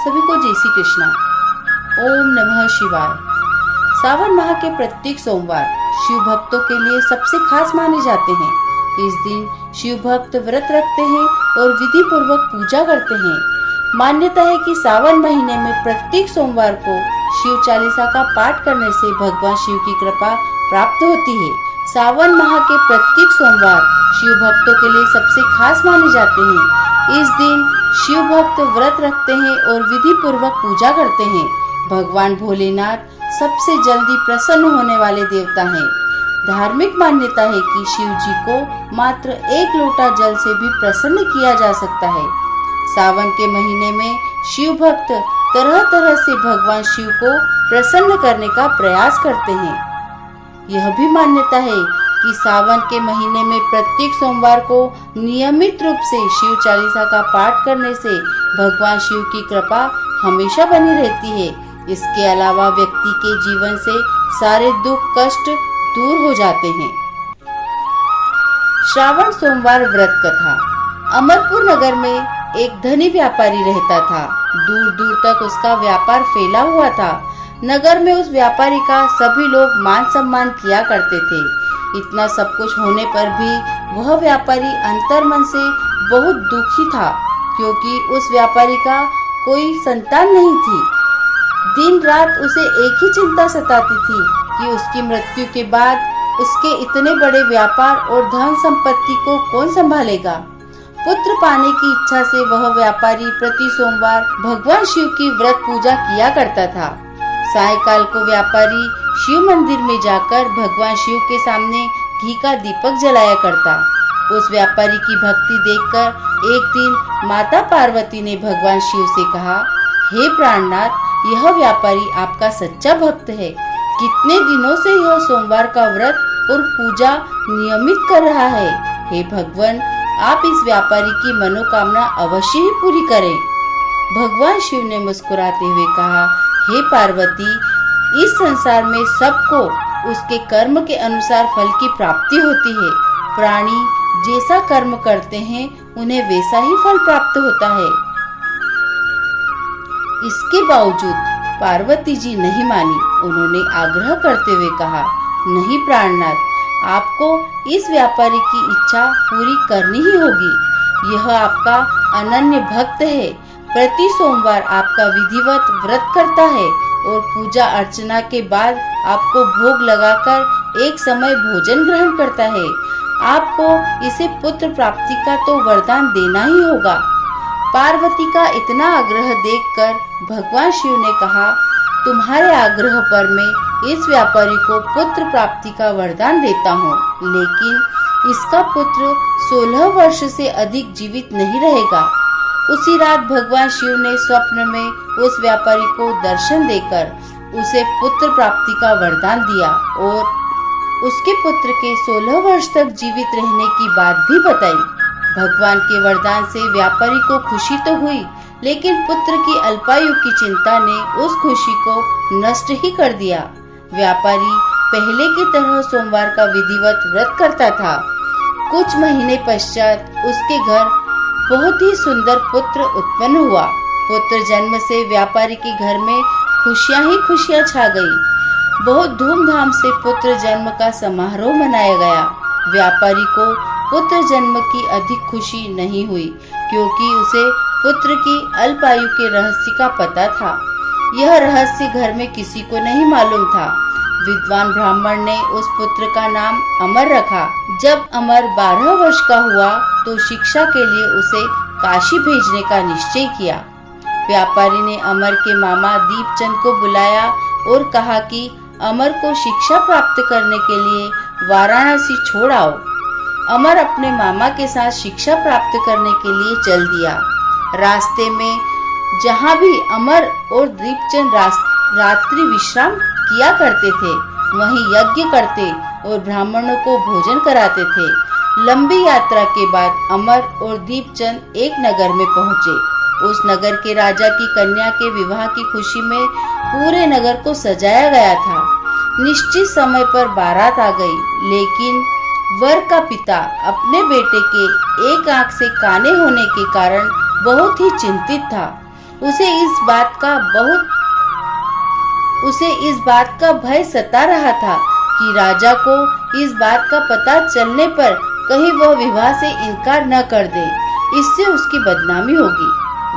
सभी को जय श्री कृष्णा। ओम नमः शिवाय। सावन माह के प्रत्येक सोमवार शिव भक्तों के लिए सबसे खास माने जाते हैं। इस दिन शिव भक्त व्रत रखते हैं और विधि पूर्वक पूजा करते हैं। मान्यता है कि सावन महीने में प्रत्येक सोमवार को शिव चालीसा का पाठ करने से भगवान शिव की कृपा प्राप्त होती है। सावन माह के प्रत्येक सोमवार शिव भक्तों के लिए सबसे खास माने जाते हैं। इस दिन शिव भक्त व्रत रखते हैं और विधि पूर्वक पूजा करते हैं। भगवान भोलेनाथ सबसे जल्दी प्रसन्न होने वाले देवता हैं। धार्मिक मान्यता है कि शिव जी को मात्र एक लोटा जल से भी प्रसन्न किया जा सकता है। सावन के महीने में शिव भक्त तरह तरह से भगवान शिव को प्रसन्न करने का प्रयास करते हैं। यह भी मान्यता है कि सावन के महीने में प्रत्येक सोमवार को नियमित रूप से शिव चालीसा का पाठ करने से भगवान शिव की कृपा हमेशा बनी रहती है। इसके अलावा व्यक्ति के जीवन से सारे दुख कष्ट दूर हो जाते हैं। श्रावण सोमवार व्रत कथा। अमरपुर नगर में एक धनी व्यापारी रहता था। दूर दूर तक उसका व्यापार फैला हुआ था। नगर में उस व्यापारी का सभी लोग मान सम्मान किया करते थे। इतना सब कुछ होने पर भी वह व्यापारी अंतर्मन से बहुत दुखी था, क्योंकि उस व्यापारी का कोई संतान नहीं थी। दिन रात उसे एक ही चिंता सताती थी कि उसकी मृत्यु के बाद उसके इतने बड़े व्यापार और धन संपत्ति को कौन संभालेगा। पुत्र पाने की इच्छा से वह व्यापारी प्रति सोमवार भगवान शिव की व्रत पूजा किया करता था। सायंकाल को व्यापारी शिव मंदिर में जाकर भगवान शिव के सामने घी का दीपक जलाया करता। उस व्यापारी की भक्ति देखकर एक दिन माता पार्वती ने भगवान शिव से कहा, हे प्राणनाथ, यह व्यापारी आपका सच्चा भक्त है। कितने दिनों से यह सोमवार का व्रत और पूजा नियमित कर रहा है। हे भगवान, आप इस व्यापारी की मनोकामना अवश्य ही पूरी करें। भगवान शिव ने मुस्कुराते हुए कहा, हे पार्वती, इस संसार में सबको उसके कर्म के अनुसार फल की प्राप्ति होती है। प्राणी जैसा कर्म करते हैं उन्हें वैसा ही फल प्राप्त होता है। इसके बावजूद पार्वती जी नहीं मानी। उन्होंने आग्रह करते हुए कहा, नहीं प्राणनाथ, आपको इस व्यापारी की इच्छा पूरी करनी ही होगी। यह आपका अनन्य भक्त है। प्रति सोमवार आपका विधिवत व्रत करता है और पूजा अर्चना के बाद आपको भोग लगाकर एक समय भोजन ग्रहण करता है। आपको इसे पुत्र प्राप्ति का तो वरदान देना ही होगा। पार्वती का इतना आग्रह देखकर भगवान शिव ने कहा, तुम्हारे आग्रह पर मैं इस व्यापारी को पुत्र प्राप्ति का वरदान देता हूँ, लेकिन इसका पुत्र 16 वर्ष से अधिक जीवित नहीं रहेगा। उसी रात भगवान शिव ने स्वप्न में उस व्यापारी को दर्शन देकर उसे पुत्र प्राप्ति का वरदान दिया और उसके पुत्र के 16 वर्ष तक जीवित रहने की बात भी बताई। भगवान के वरदान से व्यापारी को खुशी तो हुई, लेकिन पुत्र की अल्पायु की चिंता ने उस खुशी को नष्ट ही कर दिया। व्यापारी पहले की तरह सोमवार का विधिवत व्रत करता था। कुछ महीने पश्चात उसके घर बहुत ही सुंदर पुत्र उत्पन्न हुआ। पुत्र जन्म से व्यापारी के घर में खुशियां ही खुशियां छा गई। बहुत धूमधाम से पुत्र जन्म का समारोह मनाया गया। व्यापारी को पुत्र जन्म की अधिक खुशी नहीं हुई, क्योंकि उसे पुत्र की अल्पायु के रहस्य का पता था। यह रहस्य घर में किसी को नहीं मालूम था। विद्वान ब्राह्मण ने उस पुत्र का नाम अमर रखा। जब अमर 12 वर्ष का हुआ तो शिक्षा के लिए उसे काशी भेजने का निश्चय किया। व्यापारी ने अमर के मामा दीपचंद को बुलाया और कहा कि अमर को शिक्षा प्राप्त करने के लिए वाराणसी छोड़ आओ। अमर अपने मामा के साथ शिक्षा प्राप्त करने के लिए चल दिया। रास्ते में जहाँ भी अमर और दीपचंद रात्रि विश्राम किया करते थे, वहीं यज्ञ करते और ब्राह्मणों को भोजन कराते थे। लंबी यात्रा के बाद अमर और दीपचंद एक नगर में पहुंचे। उस नगर के राजा की कन्या के विवाह की खुशी में पूरे नगर को सजाया गया था। निश्चित समय पर बारात आ गई, लेकिन वर का पिता अपने बेटे के एक आंख से काने होने के कारण बहुत ही चिंतित था। उसे इस बात का भय सता रहा था कि राजा को इस बात का पता चलने पर कहीं वह विवाह से इनकार न कर दे, इससे उसकी बदनामी होगी।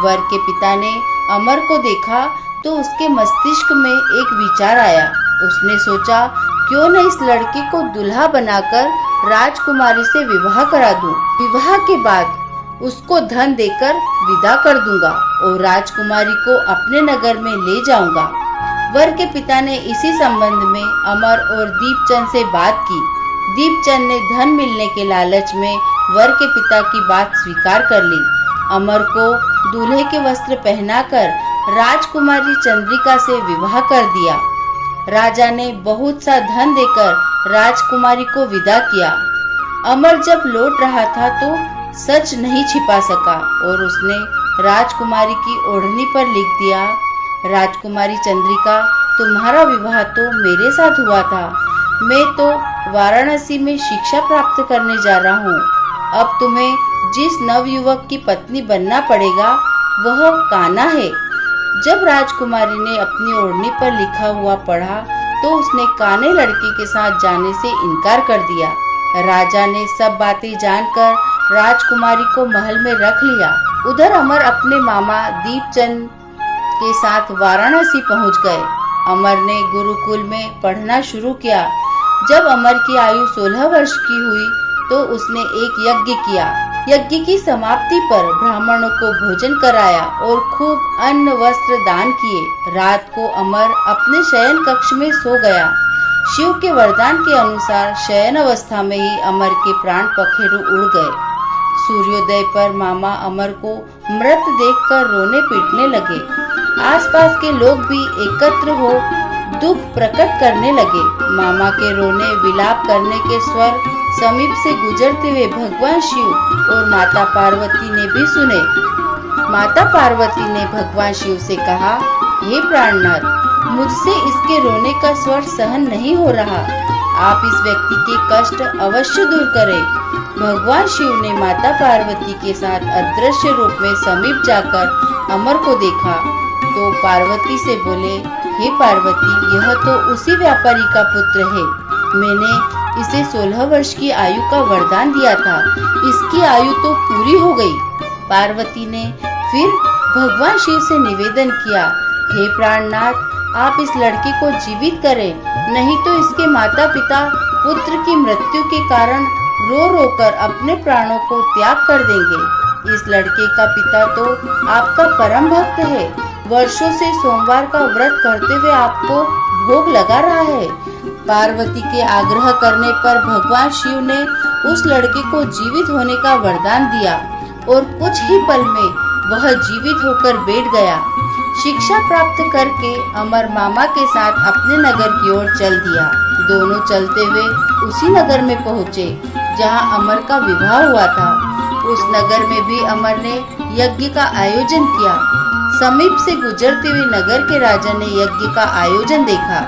वर के पिता ने अमर को देखा तो उसके मस्तिष्क में एक विचार आया। उसने सोचा, क्यों न इस लड़की को दुल्हा बनाकर राजकुमारी से विवाह करा दूं। विवाह के बाद उसको धन देकर विदा कर दूंगा और राजकुमारी को अपने नगर में ले जाऊंगा। वर के पिता ने इसी संबंध में अमर और दीपचंद से बात की। दीपचंद ने धन मिलने के लालच में वर के पिता की बात स्वीकार कर ली। अमर को दूल्हे के वस्त्र पहनाकर राजकुमारी चंद्रिका से विवाह कर दिया। राजा ने बहुत सा धन देकर राजकुमारी को विदा किया। अमर जब लौट रहा था तो सच नहीं छिपा सका और उसने राजकुमारी की ओढ़नी पर लिख दिया, राजकुमारी चंद्रिका, तुम्हारा विवाह तो मेरे साथ हुआ था। मैं तो वाराणसी में शिक्षा प्राप्त करने जा रहा हूँ। अब तुम्हें जिस नवयुवक की पत्नी बनना पड़ेगा वह कान्हा है। जब राजकुमारी ने अपनी ओढ़नी पर लिखा हुआ पढ़ा तो उसने कान्हे लड़के के साथ जाने से इनकार कर दिया। राजा ने सब बातें जानकर राजकुमारी को महल में रख लिया। उधर अमर अपने मामा दीपचंद के साथ वाराणसी पहुंच गए। अमर ने गुरुकुल में पढ़ना शुरू किया। जब अमर की आयु 16 वर्ष की हुई तो उसने एक यज्ञ किया। यज्ञ की समाप्ति पर ब्राह्मणों को भोजन कराया और खूब अन्न वस्त्र दान किए। रात को अमर अपने शयन कक्ष में सो गया। शिव के वरदान के अनुसार शयन अवस्था में ही अमर के प्राण पखेरु उड़ गए। सूर्योदय पर मामा अमर को मृत देखकर रोने पीटने लगे। आसपास के लोग भी एकत्र हो दुख प्रकट करने लगे। मामा के रोने विलाप करने के स्वर समीप से गुजरते हुए भगवान शिव और माता पार्वती ने भी सुने। माता पार्वती ने भगवान शिव से कहा, हे प्राणनाथ, मुझसे इसके रोने का स्वर सहन नहीं हो रहा। आप इस व्यक्ति के कष्ट अवश्य दूर करें। भगवान शिव ने माता पार्वती के साथ अदृश्य रूप में समीप जाकर अमर को देखा तो पार्वती से बोले, हे पार्वती, यह तो उसी व्यापारी का पुत्र है। मैंने इसे 16 वर्ष की आयु का वरदान दिया था। इसकी आयु तो पूरी हो गई। पार्वती ने फिर भगवान शिव से निवेदन किया, हे प्राणनाथ, आप इस लड़के को जीवित करें, नहीं तो इसके माता पिता पुत्र की मृत्यु के कारण रो रो कर अपने प्राणों को त्याग कर देंगे। इस लड़के का पिता तो आपका परम भक्त है। वर्षों से सोमवार का व्रत करते हुए आपको भोग लगा रहा है। पार्वती के आग्रह करने पर भगवान शिव ने उस लड़के को जीवित होने का वरदान दिया और कुछ ही पल में वह जीवित होकर बैठ गया। शिक्षा प्राप्त करके अमर मामा के साथ अपने नगर की ओर चल दिया। दोनों चलते हुए उसी नगर में पहुँचे जहाँ अमर का विवाह हुआ था। उस नगर में भी अमर ने यज्ञ का आयोजन किया। समीप से गुजरते हुए नगर के राजा ने यज्ञ का आयोजन देखा।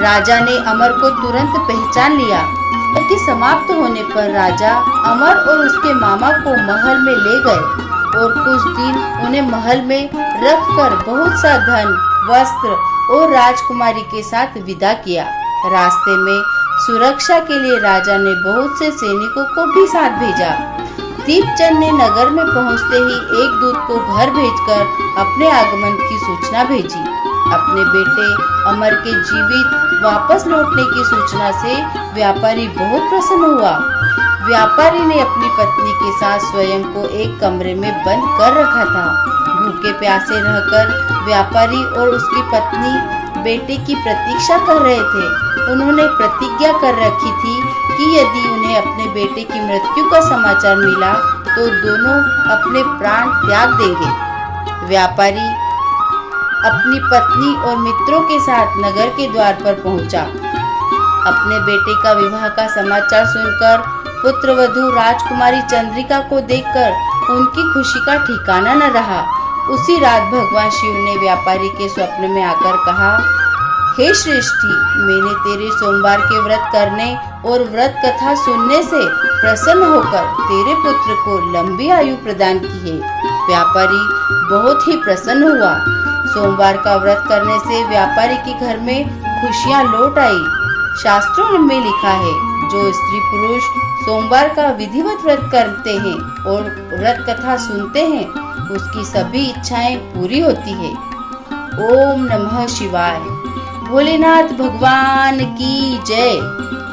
राजा ने अमर को तुरंत पहचान लिया। यज्ञ समाप्त होने पर राजा अमर और उसके मामा को महल में ले गए और कुछ दिन उन्हें महल में रखकर बहुत सा धन, वस्त्र और राजकुमारी के साथ विदा किया। रास्ते में सुरक्षा के लिए राजा ने बहुत से सैनिकों को भी साथ भेजा। दीपचंद ने नगर में पहुंचते ही एक दूत को घर भेजकर अपने आगमन की सूचना भेजी। अपने बेटे अमर के जीवित वापस लौटने की सूचना से व्यापारी बहुत प्रसन्न हुआ। व्यापारी ने अपनी पत्नी के साथ स्वयं को एक कमरे में बंद कर रखा था। भूखे प्यासे रहकर व्यापारी और उसकी पत्नी बेटे की प्रतीक्षा कर रहे थे। उन्होंने प्रतिज्ञा कर रखी थी कि यदि उन्हें अपने बेटे की मृत्यु का समाचार मिला तो दोनों अपने प्राण त्याग देंगे। व्यापारी अपनी पत्नी और मित्रों के साथ नगर के द्वार पर पहुंचा। अपने बेटे का विवाह का समाचार सुनकर पुत्रवधू राजकुमारी चंद्रिका को देखकर उनकी खुशी का ठिकाना न रहा। उसी रात भगवान शिव ने व्यापारी के स्वप्न में आकर कहा, हे श्रेष्ठी, मैंने तेरे सोमवार के व्रत करने और व्रत कथा सुनने से प्रसन्न होकर तेरे पुत्र को लंबी आयु प्रदान की है। व्यापारी बहुत ही प्रसन्न हुआ। सोमवार का व्रत करने से व्यापारी के घर में खुशियां लौट आई। शास्त्रों में लिखा है, जो स्त्री पुरुष सोमवार का विधिवत व्रत करते हैं और व्रत कथा सुनते हैं, उसकी सभी इच्छाएं पूरी होती है। ओम नमः शिवाय। भोलेनाथ भगवान की जय।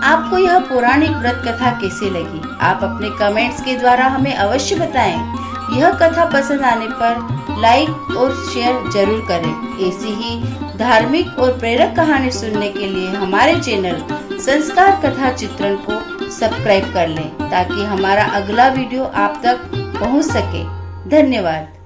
आपको यह पौराणिक व्रत कथा कैसी लगी? आप अपने कमेंट्स के द्वारा हमें अवश्य बताएं। यह कथा पसंद आने पर लाइक और शेयर जरूर करें। ऐसी ही धार्मिक और प्रेरक कहानी सुनने के लिए हमारे चैनल संस्कार कथा चित्रण को सब्सक्राइब कर लें, ताकि हमारा अगला वीडियो आप तक पहुंच सके। धन्यवाद।